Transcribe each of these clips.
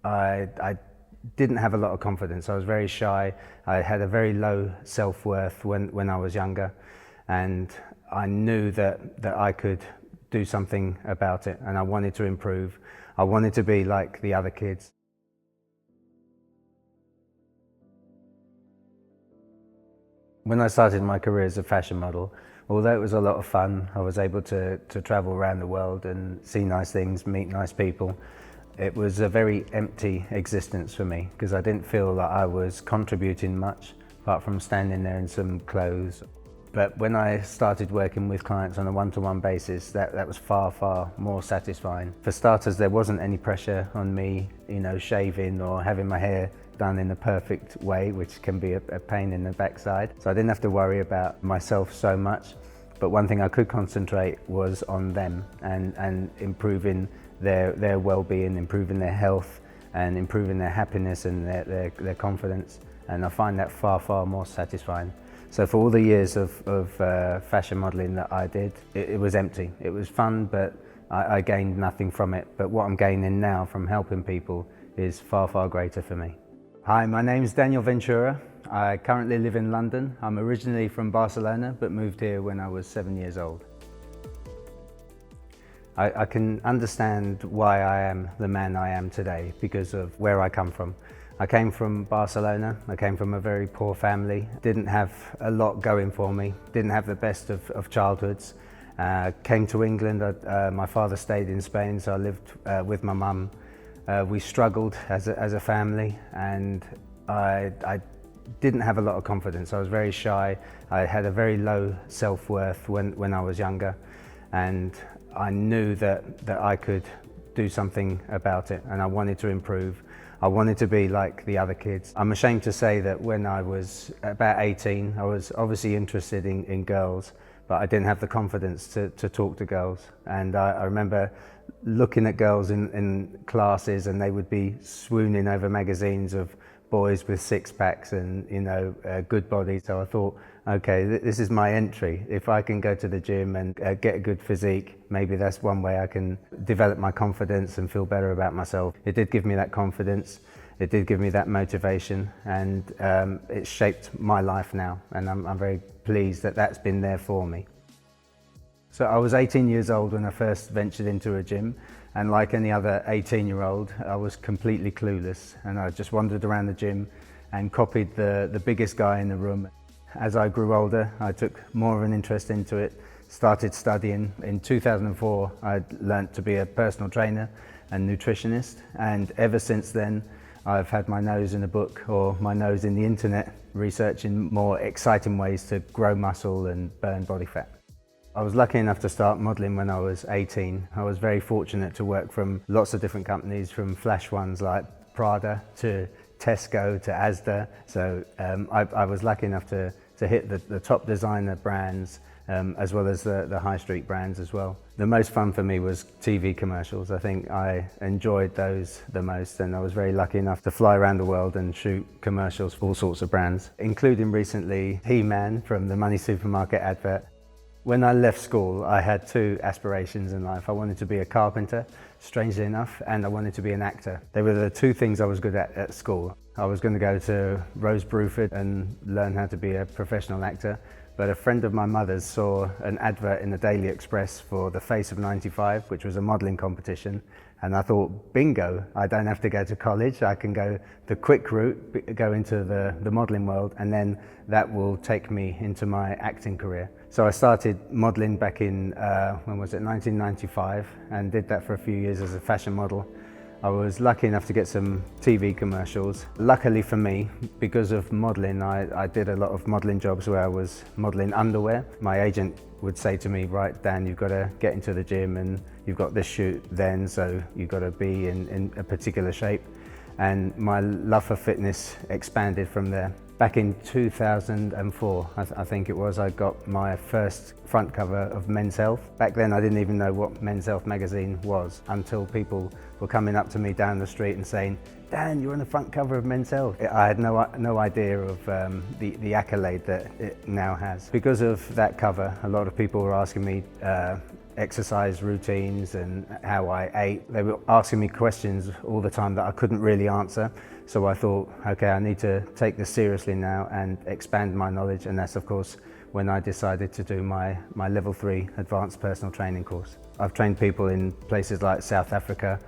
I didn't have a lot of confidence. I was very shy. I had a very low self-worth when I was younger, and I knew that I could do something about it, and I wanted to improve. I wanted to be like the other kids. When I started my career as a fashion model, although it was a lot of fun, I was able to travel around the world and see nice things, meet nice people. It was a very empty existence for me because I didn't feel that I was contributing much apart from standing there in some clothes. But when I started working with clients on a one-to-one basis, that was far more satisfying. For starters, there wasn't any pressure on me, shaving or having my hair done in a perfect way, which can be a pain in the backside. So I didn't have to worry about myself so much. But one thing I could concentrate was on them and improving their well-being, improving their health and improving their happiness and their confidence. And I find that far more satisfying. So for all the years of fashion modeling that I did, it was empty. It was fun, but I gained nothing from it. But what I'm gaining now from helping people is far greater for me. Hi, my name's Daniel Ventura. I currently live in London. I'm originally from Barcelona, but moved here when I was 7 years old. I can understand why I am the man I am today because of where I come from. I came from Barcelona. I came from a very poor family. Didn't have a lot going for me. Didn't have the best of childhoods. Came to England. My father stayed in Spain, so I lived with my mum. We struggled as a family, and I didn't have a lot of confidence. I was very shy. I had a very low self-worth when I was younger, and I knew that I could do something about it, and I wanted to improve. I wanted to be like the other kids. I'm ashamed to say that when I was about 18, I was obviously interested in girls, but I didn't have the confidence to talk to girls. And I remember looking at girls in classes, and they would be swooning over magazines of boys with six-packs and good bodies. So I thought, okay, this is my entry. If I can go to the gym and get a good physique, maybe that's one way I can develop my confidence and feel better about myself. It did give me that confidence. It did give me that motivation, and it shaped my life now. And I'm very pleased that that's been there for me. So I was 18 years old when I first ventured into a gym, and like any other 18-year-old, I was completely clueless, and I just wandered around the gym and copied the biggest guy in the room. As I grew older, I took more of an interest into it, started studying. In 2004, I learnt to be a personal trainer and nutritionist, and ever since then, I've had my nose in a book or my nose in the internet, researching more exciting ways to grow muscle and burn body fat. I was lucky enough to start modelling when I was 18. I was very fortunate to work from lots of different companies, from flash ones like Prada to Tesco to Asda. So I was lucky enough to hit the top designer brands as well as the high street brands as well. The most fun for me was TV commercials. I think I enjoyed those the most, and I was very lucky enough to fly around the world and shoot commercials for all sorts of brands, including recently He-Man from the Moneysupermarket advert. When I left school, I had two aspirations in life. I wanted to be a carpenter, strangely enough, and I wanted to be an actor. They were the two things I was good at school. I was going to go to Rose Bruford and learn how to be a professional actor, but a friend of my mother's saw an advert in the Daily Express for The Face of 95, which was a modelling competition, and I thought, bingo, I don't have to go to college, I can go the quick route, go into the modelling world, and then that will take me into my acting career. So I started modelling back in, 1995, and did that for a few years as a fashion model. I was lucky enough to get some TV commercials. Luckily for me, because of modelling, I did a lot of modelling jobs where I was modelling underwear. My agent would say to me, right, Dan, you've got to get into the gym and you've got this shoot then, so you've got to be in a particular shape. And my love for fitness expanded from there. Back in 2004, I think it was, I got my first front cover of Men's Health. Back then I didn't even know what Men's Health magazine was until people were coming up to me down the street and saying, Dan, you're on the front cover of Men's Health. I had no idea of the accolade that it now has. Because of that cover, a lot of people were asking me, exercise routines and how I ate. They were asking me questions all the time that I couldn't really answer. So I thought, okay, I need to take this seriously now and expand my knowledge. And that's of course when I decided to do my level 3 advanced personal training course. I've trained people in places like South Africa,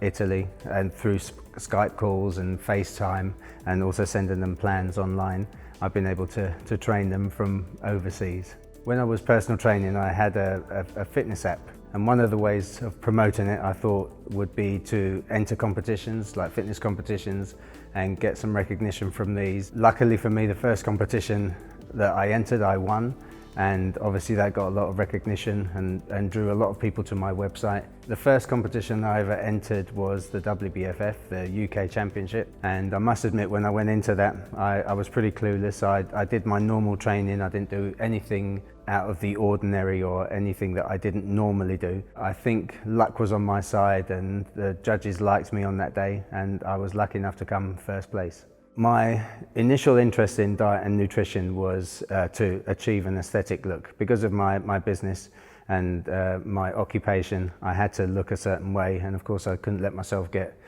Italy, and through Skype calls and FaceTime, and also sending them plans online, I've been able to train them from overseas. When I was personal training, I had a fitness app, and one of the ways of promoting it I thought would be to enter competitions, like fitness competitions, and get some recognition from these. Luckily for me, the first competition that I entered, I won, and obviously that got a lot of recognition and drew a lot of people to my website. The first competition I ever entered was the WBFF, the UK Championship, and I must admit when I went into that I was pretty clueless. I did my normal training, I didn't do anything out of the ordinary or anything that I didn't normally do. I think luck was on my side and the judges liked me on that day, and I was lucky enough to come first place. My initial interest in diet and nutrition was to achieve an aesthetic look. Because of my business and my occupation, I had to look a certain way, and of course I couldn't let myself get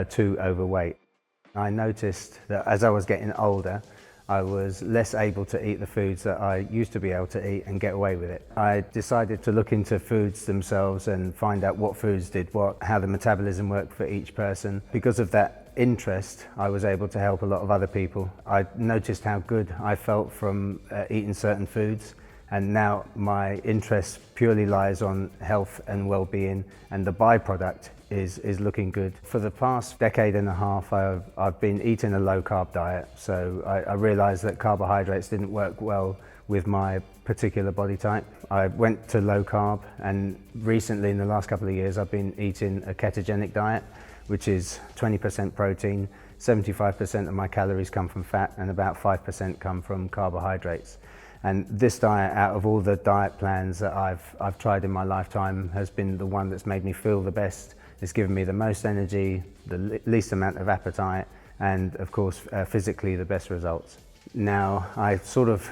too overweight. I noticed that as I was getting older, I was less able to eat the foods that I used to be able to eat and get away with it. I decided to look into foods themselves and find out what foods did what, how the metabolism worked for each person. Because of that interest, I was able to help a lot of other people. I noticed how good I felt from eating certain foods, and now my interest purely lies on health and well-being, and the byproduct is looking good. For the past decade and a half, I've been eating a low-carb diet, so I realized that carbohydrates didn't work well with my particular body type. I went to low-carb, and recently in the last couple of years I've been eating a ketogenic diet, which is 20% protein, 75% of my calories come from fat, and about 5% come from carbohydrates. And this diet, out of all the diet plans that I've tried in my lifetime, has been the one that's made me feel the best. It's given me the most energy, the least amount of appetite, and of course physically the best results. Now, I sort of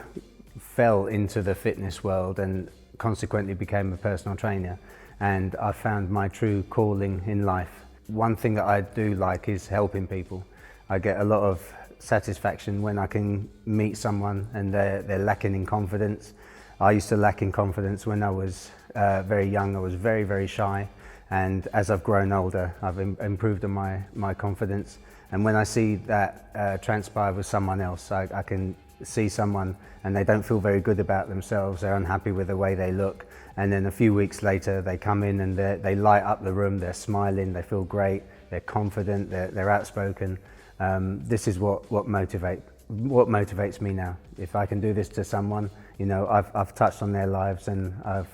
fell into the fitness world and consequently became a personal trainer, and I found my true calling in life. One thing that I do like is helping people. I get a lot of satisfaction when I can meet someone and they're lacking in confidence. I used to lack in confidence when I was very young. I was very, very shy, and as I've grown older, I've improved on my confidence. And when I see that transpire with someone else, I can see someone and they don't feel very good about themselves, they're unhappy with the way they look, and then a few weeks later they come in and they light up the room, they're smiling, they feel great, they're confident, they're outspoken. This is what motivates me now. If I can do this to someone, you know, I've touched on their lives and I've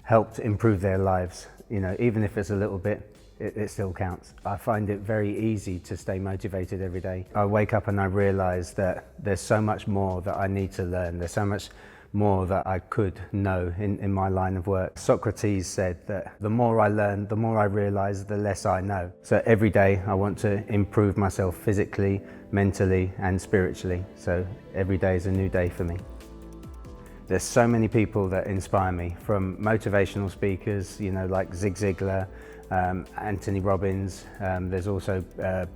helped improve their lives, you know, even if it's a little bit, it still counts. I find it very easy to stay motivated every day. I wake up and I realize that there's so much more that I need to learn. There's so much more that I could know in my line of work. Socrates said that the more I learn, the more I realize, the less I know. So every day I want to improve myself physically, mentally, and spiritually. So every day is a new day for me. There's so many people that inspire me, from motivational speakers, you know, like Zig Ziglar, Anthony Robbins. There's also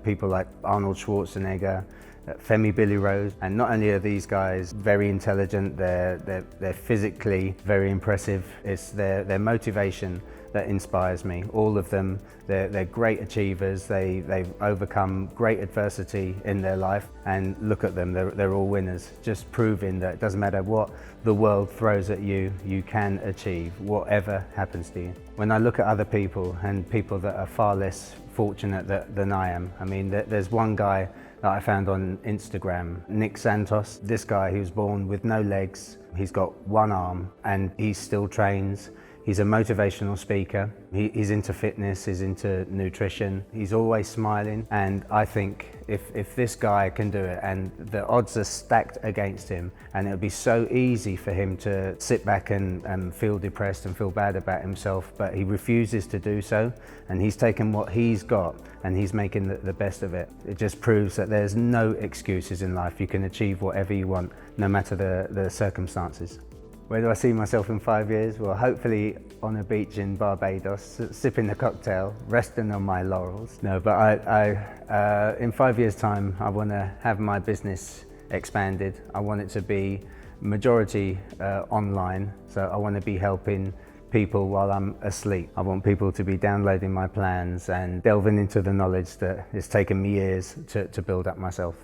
people like Arnold Schwarzenegger, Femi Billy Rose, and not only are these guys very intelligent, they're physically very impressive. It's their motivation that inspires me. All of them, they're great achievers. They've overcome great adversity in their life, and look at them, they're all winners, just proving that it doesn't matter what the world throws at you, you can achieve whatever happens to you. When I look at other people and people that are far less fortunate than I am, I mean, there's one guy that I found on Instagram, Nick Santos. This guy, he was born with no legs, he's got one arm, and he still trains. He's a motivational speaker. He's into fitness, he's into nutrition. He's always smiling, and I think if this guy can do it, and the odds are stacked against him, and it would be so easy for him to sit back and feel depressed and feel bad about himself, but he refuses to do so, and he's taken what he's got and he's making the best of it. It just proves that there's no excuses in life. You can achieve whatever you want, no matter the circumstances. Where do I see myself in 5 years? Well, hopefully on a beach in Barbados, sipping a cocktail, resting on my laurels. No, but in 5 years' time, I want to have my business expanded. I want it to be majority online, so I want to be helping people while I'm asleep. I want people to be downloading my plans and delving into the knowledge that it's taken me years to build up myself.